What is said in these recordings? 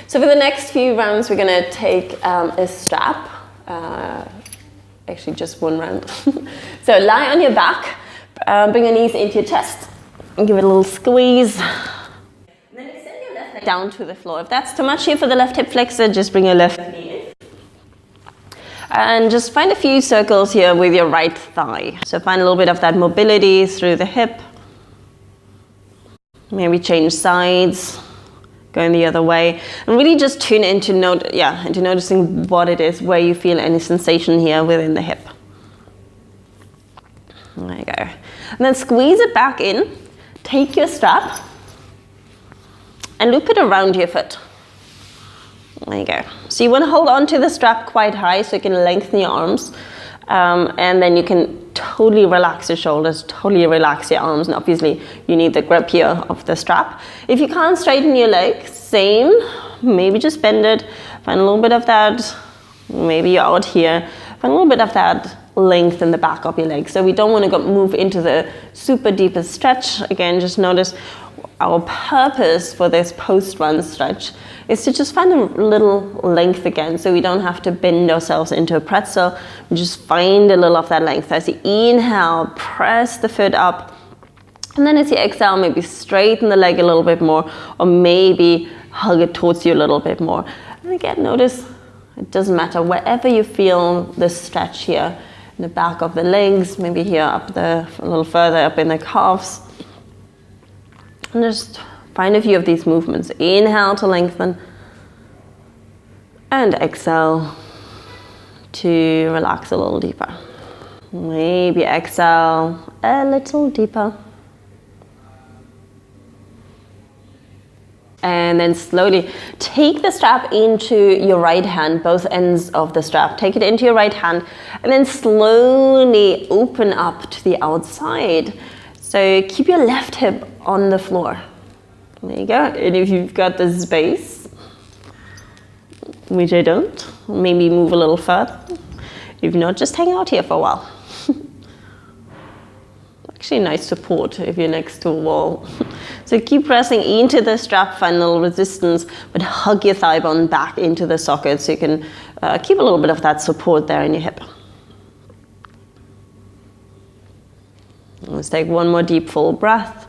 So for the next few rounds, we're gonna take a strap, actually just one round. So lie on your back, bring your knees into your chest, and give it a little squeeze. And then extend your left leg down to the floor. If that's too much here for the left hip flexor, just bring your left knee in. And just find a few circles here with your right thigh. So find a little bit of that mobility through the hip. Maybe change sides, going the other way. And really just tune into noticing what it is, where you feel any sensation here within the hip. There you go. And then squeeze it back in. Take your strap and loop it around your foot. There you go. So you want to hold on to the strap quite high so you can lengthen your arms. And then you can totally relax your shoulders, totally relax your arms. And obviously you need the grip here of the strap. If you can't straighten your legs, same. Maybe just bend it. Find a little bit of that. Maybe you're out here. Find a little bit of that length in the back of your legs. So we don't want to move into the super deepest stretch. Again, just notice our purpose for this post-run stretch is to just find a little length again, so we don't have to bend ourselves into a pretzel. We just find a little of that length. As you inhale, press the foot up, and then as you exhale, maybe straighten the leg a little bit more, or maybe hug it towards you a little bit more. And again, notice it doesn't matter, wherever you feel the stretch here, in the back of the legs, maybe here up a little further up in the calves. And just find a few of these movements. Inhale to lengthen. And exhale to relax a little deeper. Maybe exhale a little deeper. And then slowly take the strap into your right hand, both ends of the strap. Take it into your right hand and then slowly open up to the outside. So keep your left hip on the floor. There you go. And if you've got the space, which I don't, maybe move a little further. If not, just hang out here for a while. Actually nice support if you're next to a wall. So keep pressing into the strap, find a little resistance, but hug your thigh bone back into the socket so you can keep a little bit of that support there in your hip. Let's take one more deep full breath.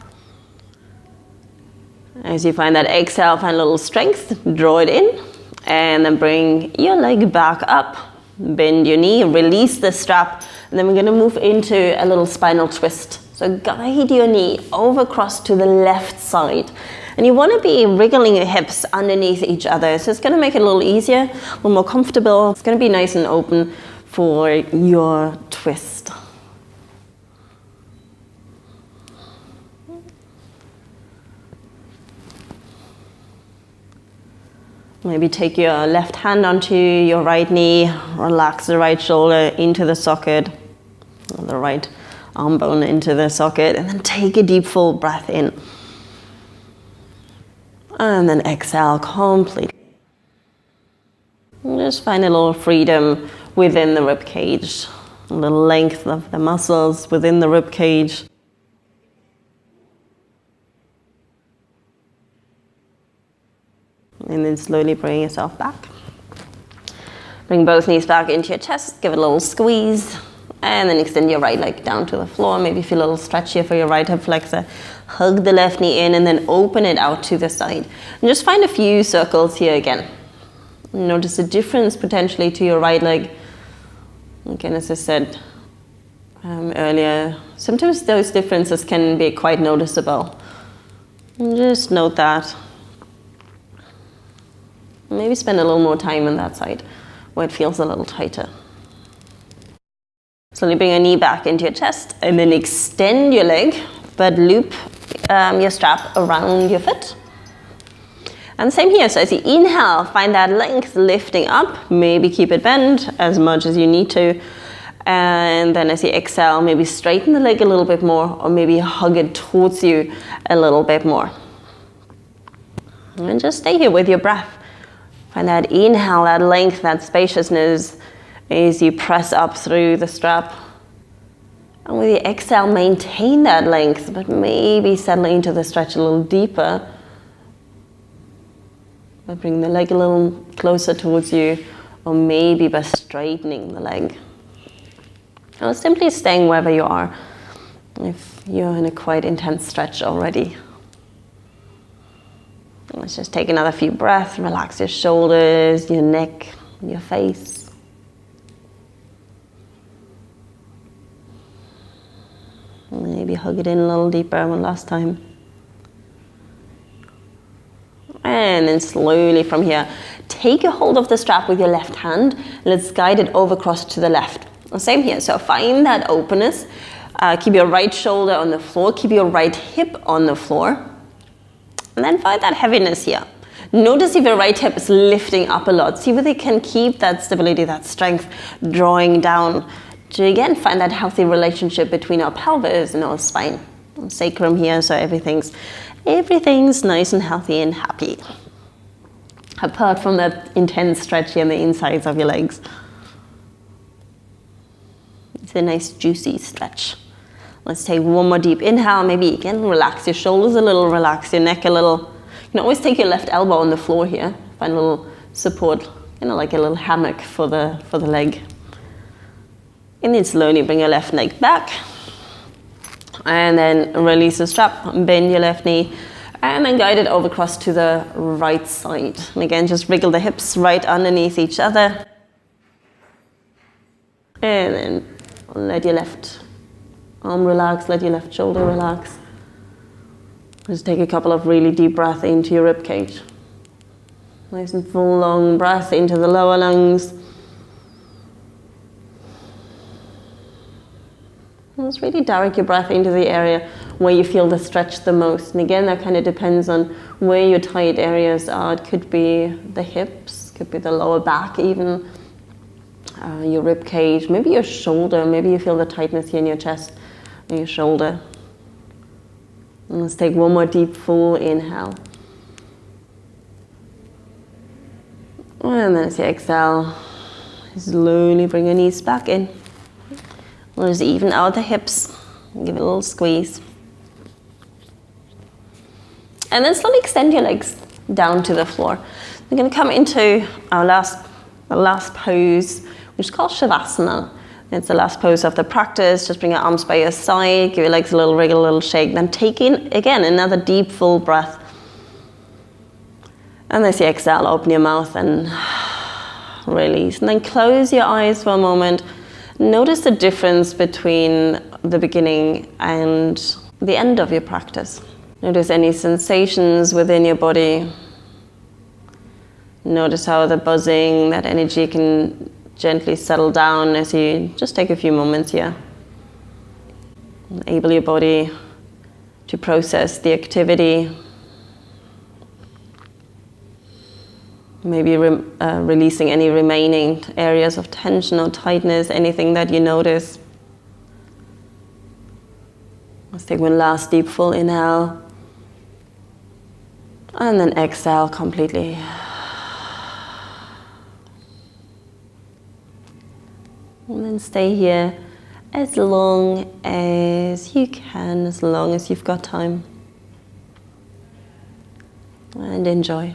As you find that exhale, find a little strength, draw it in, and then bring your leg back up, bend your knee, release the strap, and then we're going to move into a little spinal twist. So guide your knee over across to the left side. And you want to be wriggling your hips underneath each other. So it's going to make it a little easier, a little more comfortable. It's going to be nice and open for your twist. Maybe take your left hand onto your right knee, relax the right shoulder into the socket, or the right arm bone into the socket, and then take a deep full breath in. And then exhale completely. And just find a little freedom within the rib cage, a little length of the muscles within the rib cage. And then slowly bring yourself back. Bring both knees back into your chest, give it a little squeeze, and then extend your right leg down to the floor. Maybe feel a little stretch here for your right hip flexor. Hug the left knee in and then open it out to the side. And just find a few circles here again. Notice the difference potentially to your right leg. Again, as I said earlier, sometimes those differences can be quite noticeable. And just note that. Maybe spend a little more time on that side where it feels a little tighter. Slowly bring your knee back into your chest and then extend your leg, but loop your strap around your foot. And same here, so as you inhale, find that length lifting up, maybe keep it bent as much as you need to. And then as you exhale, maybe straighten the leg a little bit more, or maybe hug it towards you a little bit more. And just stay here with your breath. Find that inhale, that length, that spaciousness as you press up through the strap. And with your exhale, maintain that length, but maybe settle into the stretch a little deeper. by bringing the leg a little closer towards you, or maybe by straightening the leg. Or simply staying wherever you are if you're in a quite intense stretch already. Let's just take another few breaths, relax your shoulders, your neck, your face. Maybe hug it in a little deeper one last time. And then slowly from here, take a hold of the strap with your left hand. Let's guide it over across to the left. Same here, so find that openness. Keep your right shoulder on the floor, keep your right hip on the floor. And then find that heaviness here. Notice if your right hip is lifting up a lot. See whether you can keep that stability, that strength, drawing down to again find that healthy relationship between our pelvis and our spine. Sacrum here, so everything's nice and healthy and happy. Apart from that intense stretch here in the insides of your legs. It's a nice juicy stretch. Let's take one more deep inhale. Maybe again, relax your shoulders a little, relax your neck a little. You can always take your left elbow on the floor here. Find a little support, like a little hammock for the leg. And then slowly bring your left leg back. And then release the strap, bend your left knee, and then guide it over across to the right side. And again, just wriggle the hips right underneath each other. And then let your left arm relax, let your left shoulder relax. Just take a couple of really deep breaths into your rib cage. Nice and full, long breath into the lower lungs. And just really direct your breath into the area where you feel the stretch the most. And again, that kind of depends on where your tight areas are. It could be the hips, could be the lower back even, your rib cage, maybe your shoulder. Maybe you feel the tightness here in your chest and your shoulder. And let's take one more deep, full inhale. And then as you exhale, slowly bring your knees back in. We'll just even out the hips, give it a little squeeze. And then slowly extend your legs down to the floor. We're going to come into our last pose, which is called Shavasana. It's the last pose of the practice. Just bring your arms by your side, give your legs a little wriggle, a little shake. Then take in, again, another deep, full breath. And as you exhale, open your mouth and release. And then close your eyes for a moment. Notice the difference between the beginning and the end of your practice. Notice any sensations within your body. Notice how the buzzing, that energy can gently settle down as you just take a few moments here. Enable your body to process the activity. Maybe releasing any remaining areas of tension or tightness, anything that you notice. Let's take one last deep full inhale. And then exhale completely. And then stay here as long as you can, as long as you've got time. And enjoy.